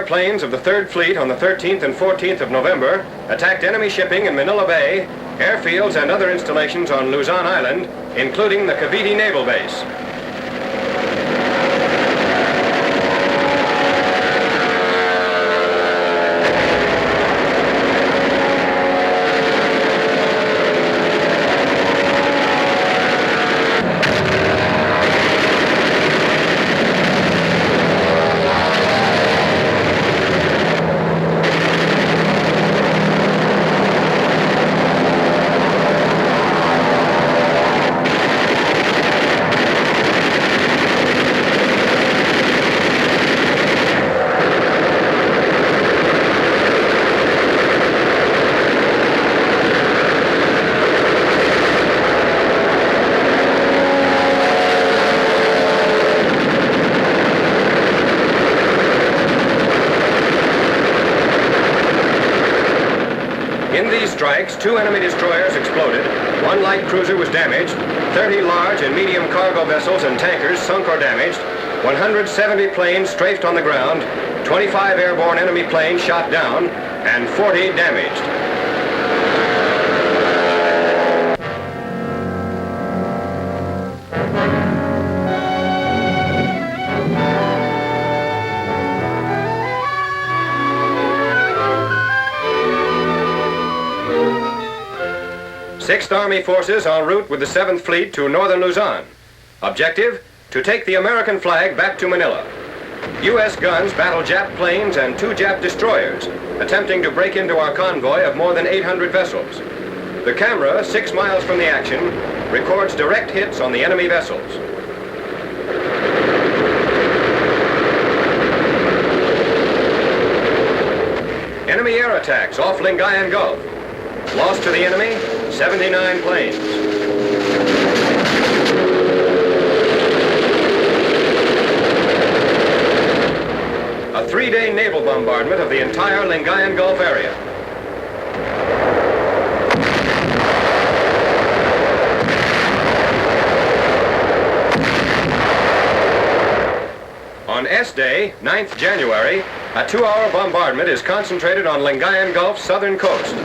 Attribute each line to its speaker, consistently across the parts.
Speaker 1: airplanes of the 3rd Fleet on the 13th and 14th of November attacked enemy shipping in Manila Bay, airfields and other installations on Luzon Island, including the Cavite Naval Base. In these strikes, 2 enemy destroyers exploded, 1 light cruiser was damaged, 30 large and medium cargo vessels and tankers sunk or damaged, 170 planes strafed on the ground, 25 airborne enemy planes shot down, and 40 damaged. Sixth Army forces en route with the 7th Fleet to northern Luzon. Objective, to take the American flag back to Manila. U.S. guns battle Jap planes and 2 Jap destroyers, attempting to break into our convoy of more than 800 vessels. The camera, 6 miles from the action, records direct hits on the enemy vessels. Enemy air attacks off Lingayen Gulf. Lost to the enemy, 79 planes. A 3-day naval bombardment of the entire Lingayen Gulf area. On S Day, 9th January, a 2-hour bombardment is concentrated on Lingayen Gulf's southern coast.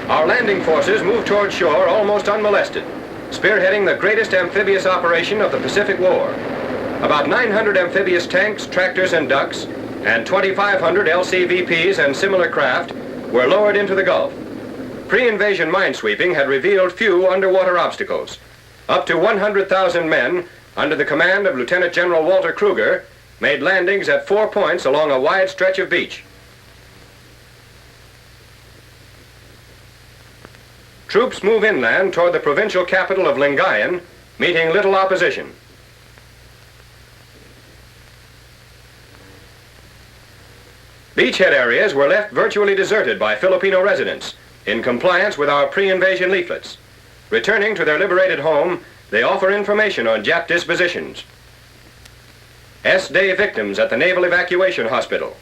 Speaker 1: Our landing forces moved toward shore almost unmolested, spearheading the greatest amphibious operation of the Pacific War. About 900 amphibious tanks, tractors, and ducks, and 2,500 LCVPs and similar craft were lowered into the Gulf. Pre-invasion minesweeping had revealed few underwater obstacles. Up to 100,000 men, under the command of Lieutenant General Walter Kruger, made landings at 4 points along a wide stretch of beach. Troops move inland toward the provincial capital of Lingayen, meeting little opposition. Beachhead areas were left virtually deserted by Filipino residents, in compliance with our pre-invasion leaflets. Returning to their liberated home, they offer information on Jap dispositions. S-Day victims at the Naval Evacuation Hospital.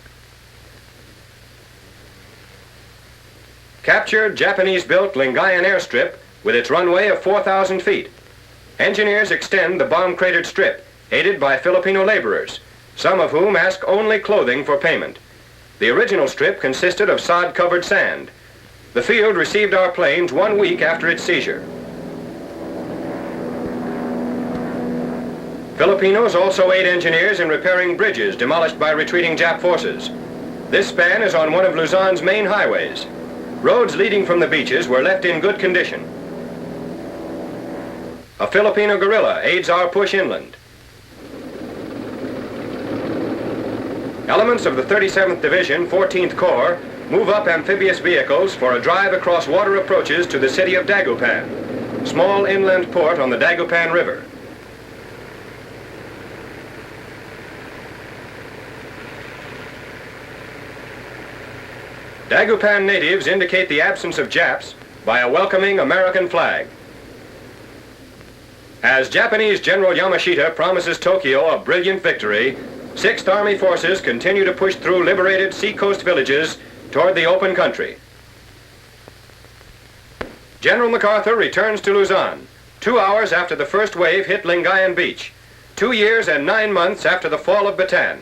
Speaker 1: Captured Japanese-built Lingayen airstrip with its runway of 4,000 feet. Engineers extend the bomb-cratered strip, aided by Filipino laborers, some of whom ask only clothing for payment. The original strip consisted of sod-covered sand. The field received our planes 1 week after its seizure. Filipinos also aid engineers in repairing bridges demolished by retreating Jap forces. This span is on one of Luzon's main highways. Roads leading from the beaches were left in good condition. A Filipino guerrilla aids our push inland. Elements of the 37th Division, 14th Corps, move up amphibious vehicles for a drive across water approaches to the city of Dagupan, small inland port on the Dagupan River. Dagupan natives indicate the absence of Japs by a welcoming American flag. As Japanese General Yamashita promises Tokyo a brilliant victory, 6th Army forces continue to push through liberated seacoast villages toward the open country. General MacArthur returns to Luzon, 2 hours after the first wave hit Lingayen Beach, 2 years and 9 months after the fall of Bataan.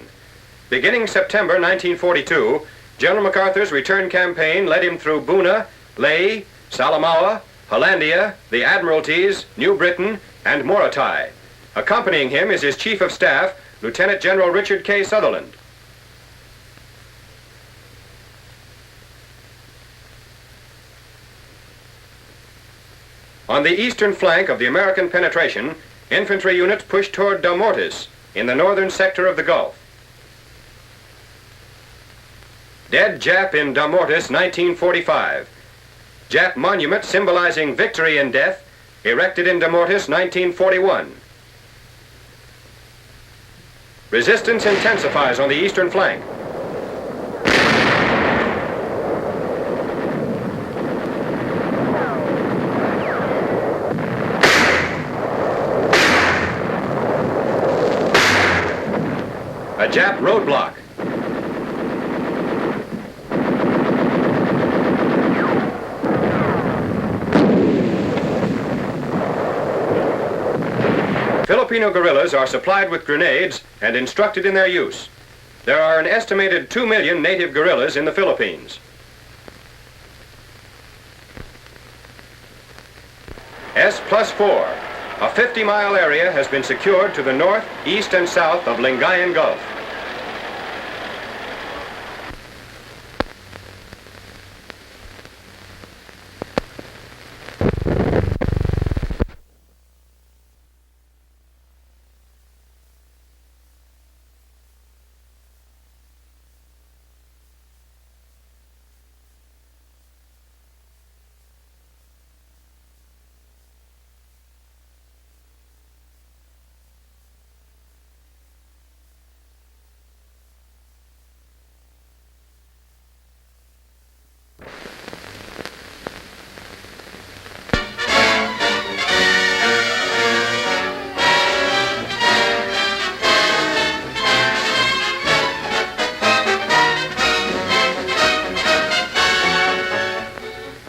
Speaker 1: Beginning September 1942, General MacArthur's return campaign led him through Buna, Lae, Salamaua, Hollandia, the Admiralties, New Britain, and Morotai. Accompanying him is his Chief of Staff, Lieutenant General Richard K. Sutherland. On the eastern flank of the American penetration, infantry units pushed toward Damortis in the northern sector of the Gulf. Dead Jap in Damortis, 1945. Jap monument symbolizing victory in death, erected in Damortis, 1941. Resistance intensifies on the eastern flank. A Jap roadblock. Filipino guerrillas are supplied with grenades and instructed in their use. There are an estimated 2 million native guerrillas in the Philippines. S+4. A 50-mile area has been secured to the north, east, and south of Lingayen Gulf.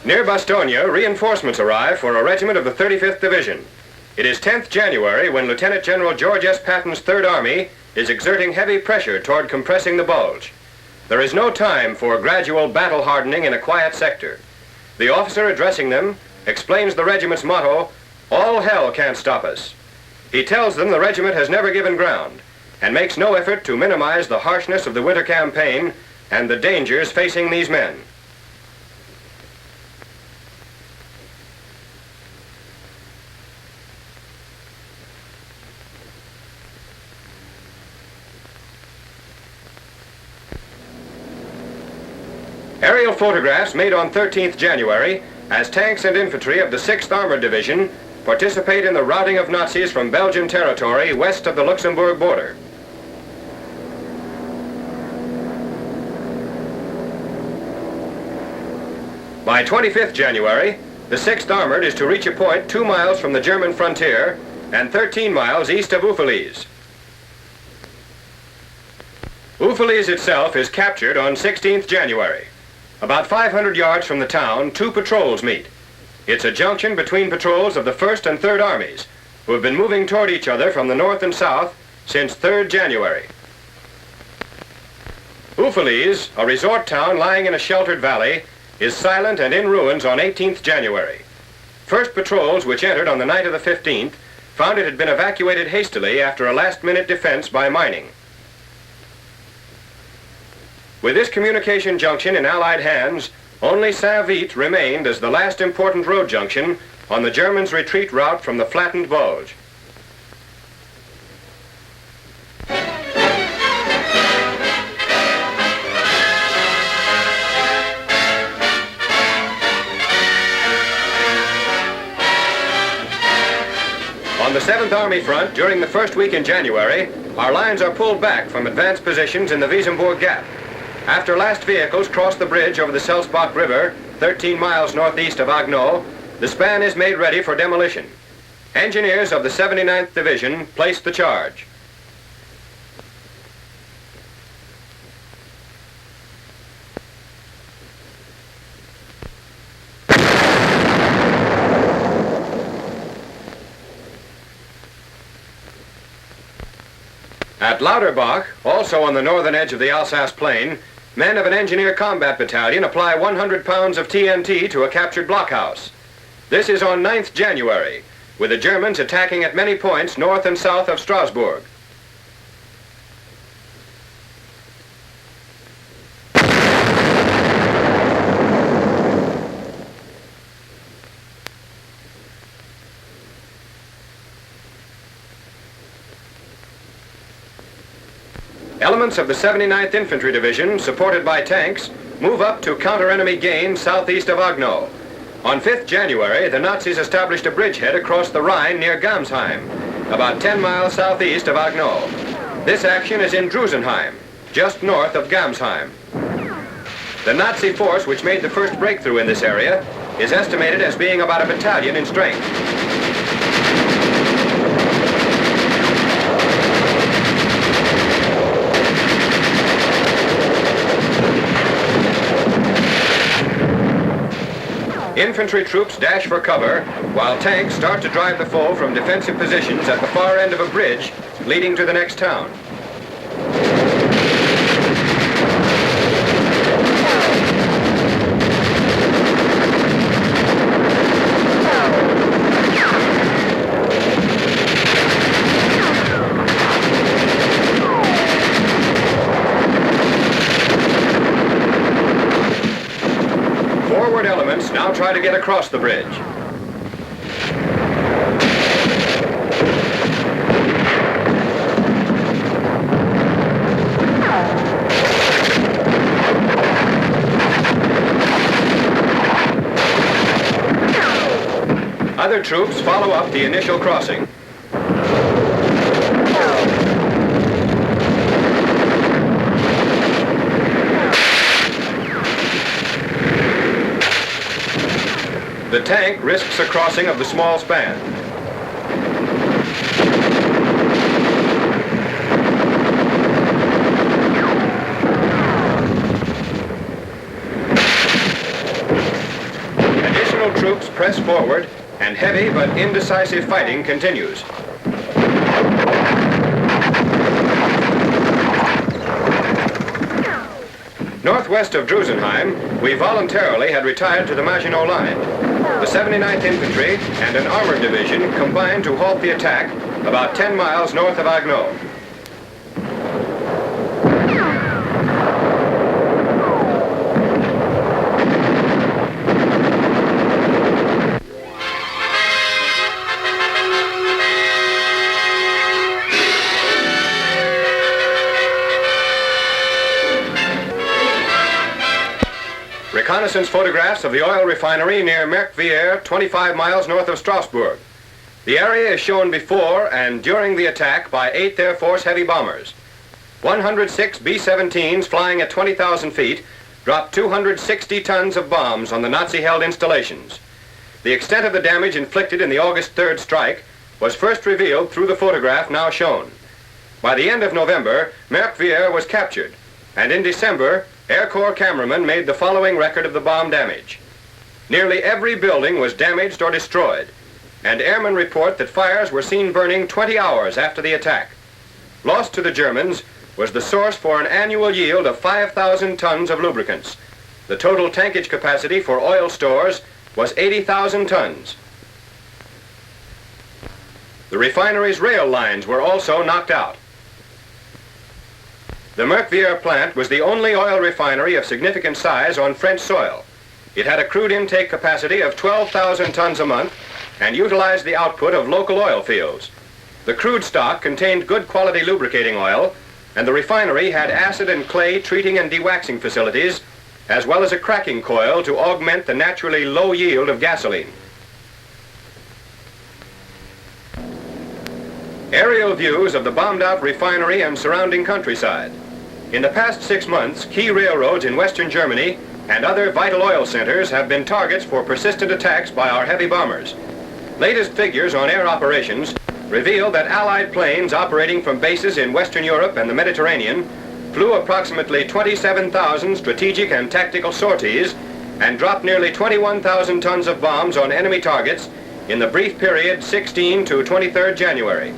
Speaker 1: Near Bastogne, reinforcements arrive for a regiment of the 35th Division. It is 10th January when Lieutenant General George S. Patton's Third Army is exerting heavy pressure toward compressing the bulge. There is no time for gradual battle hardening in a quiet sector. The officer addressing them explains the regiment's motto, "All hell can't stop us." He tells them the regiment has never given ground and makes no effort to minimize the harshness of the winter campaign and the dangers facing these men. Aerial photographs made on 13th January as tanks and infantry of the 6th Armored Division participate in the routing of Nazis from Belgian territory west of the Luxembourg border. By 25th January, the 6th Armored is to reach a point 2 miles from the German frontier and 13 miles east of Houffalize. Houffalize itself is captured on 16th January. About 500 yards from the town, 2 patrols meet. It's a junction between patrols of the 1st and 3rd Armies, who have been moving toward each other from the north and south since 3rd January. Houffalize, a resort town lying in a sheltered valley, is silent and in ruins on 18th January. First patrols, which entered on the night of the 15th, found it had been evacuated hastily after a last-minute defense by mining. With this communication junction in Allied hands, only Saint-Vite remained as the last important road junction on the Germans' retreat route from the flattened bulge. On the 7th Army front, during the first week in January, our lines are pulled back from advanced positions in the Wissembourg Gap. After last vehicles cross the bridge over the Selsbach River, 13 miles northeast of Agno, the span is made ready for demolition. Engineers of the 79th Division place the charge. At Lauterbach, also on the northern edge of the Alsace plain, men of an engineer combat battalion apply 100 pounds of TNT to a captured blockhouse. This is on 9th January, with the Germans attacking at many points north and south of Strasbourg. Elements of the 79th Infantry Division, supported by tanks, move up to counter enemy gains southeast of Agno. On 5th January, the Nazis established a bridgehead across the Rhine near Gamsheim, about 10 miles southeast of Agno. This action is in Drusenheim, just north of Gamsheim. The Nazi force which made the first breakthrough in this area is estimated as being about a battalion in strength. Infantry troops dash for cover, while tanks start to drive the foe from defensive positions at the far end of a bridge leading to the next town. Forward elements now try to get across the bridge. Other troops follow up the initial crossing. The tank risks a crossing of the small span. Additional troops press forward, and heavy but indecisive fighting continues. Northwest of Drusenheim, we voluntarily had retired to the Maginot Line. The 79th Infantry and an armored division combined to halt the attack about 10 miles north of Agno. Reconnaissance photographs of the oil refinery near Mercvier, 25 miles north of Strasbourg. The area is shown before and during the attack by 8th Air Force heavy bombers. 106 B-17s flying at 20,000 feet dropped 260 tons of bombs on the Nazi-held installations. The extent of the damage inflicted in the August 3rd strike was first revealed through the photograph now shown. By the end of November, Mercvier was captured, and in December, Air Corps cameramen made the following record of the bomb damage. Nearly every building was damaged or destroyed, and airmen report that fires were seen burning 20 hours after the attack. Lost to the Germans was the source for an annual yield of 5,000 tons of lubricants. The total tankage capacity for oil stores was 80,000 tons. The refinery's rail lines were also knocked out. The Mercvier plant was the only oil refinery of significant size on French soil. It had a crude intake capacity of 12,000 tons a month and utilized the output of local oil fields. The crude stock contained good quality lubricating oil, and the refinery had acid and clay treating and dewaxing facilities, as well as a cracking coil to augment the naturally low yield of gasoline. Aerial views of the bombed-out refinery and surrounding countryside. In the past 6 months, key railroads in western Germany and other vital oil centers have been targets for persistent attacks by our heavy bombers. Latest figures on air operations reveal that Allied planes operating from bases in Western Europe and the Mediterranean flew approximately 27,000 strategic and tactical sorties and dropped nearly 21,000 tons of bombs on enemy targets in the brief period 16 to 23rd January.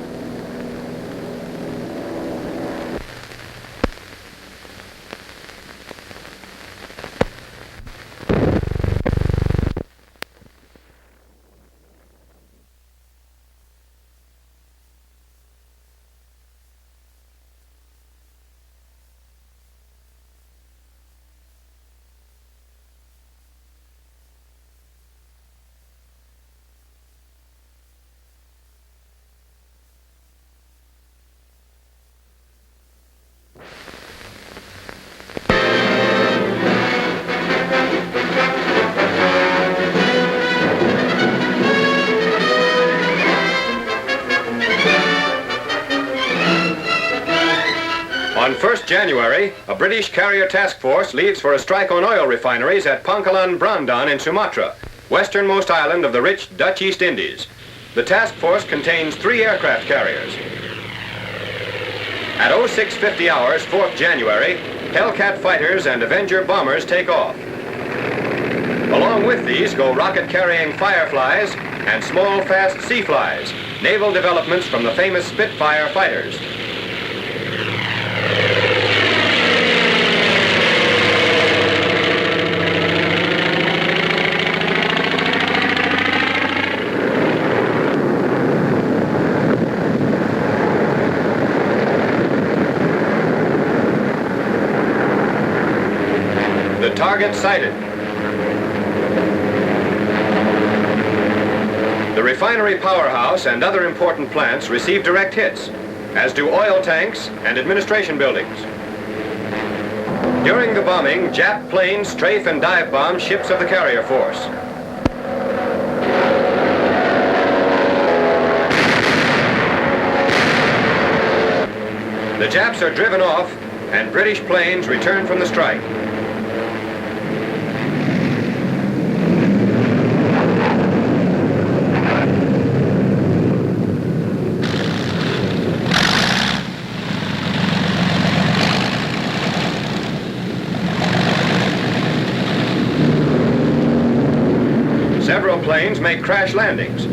Speaker 1: 1st January, a British carrier task force leaves for a strike on oil refineries at Pangkalan Brandon in Sumatra, westernmost island of the rich Dutch East Indies. The task force contains 3 aircraft carriers. At 0650 hours, 4th January, Hellcat fighters and Avenger bombers take off. Along with these go rocket-carrying Fireflies and small, fast Seaflies, naval developments from the famous Spitfire fighters. The target sighted. The refinery powerhouse and other important plants receive direct hits, as do oil tanks and administration buildings. During the bombing, Jap planes strafe and dive bomb ships of the carrier force. The Japs are driven off, and British planes return from the strike. Several planes make crash landings.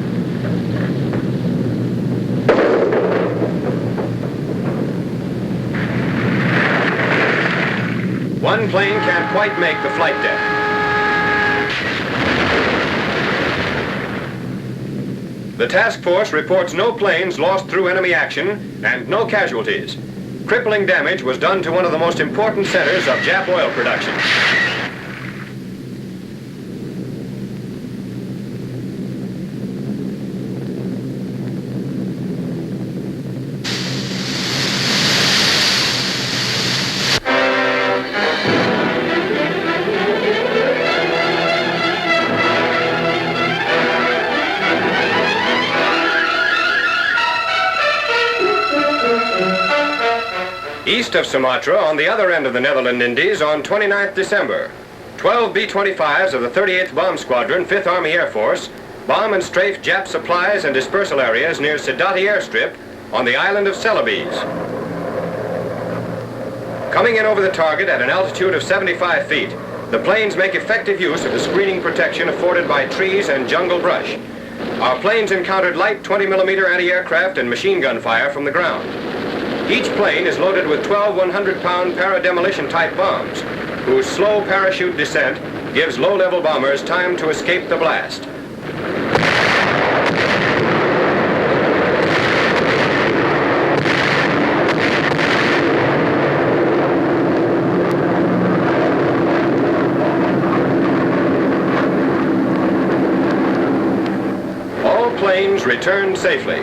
Speaker 1: One plane can't quite make the flight deck. The task force reports no planes lost through enemy action and no casualties. Crippling damage was done to one of the most important centers of Jap oil production. East of Sumatra, on the other end of the Netherland Indies, on 29th December, 12 B-25s of the 38th Bomb Squadron, 5th Army Air Force, bomb and strafe Jap supplies and dispersal areas near Sidati Airstrip on the island of Celebes. Coming in over the target at an altitude of 75 feet, the planes make effective use of the screening protection afforded by trees and jungle brush. Our planes encountered light 20mm anti-aircraft and machine gun fire from the ground. Each plane is loaded with 12 100-pound para-demolition type bombs, whose slow parachute descent gives low-level bombers time to escape the blast. All planes returned safely.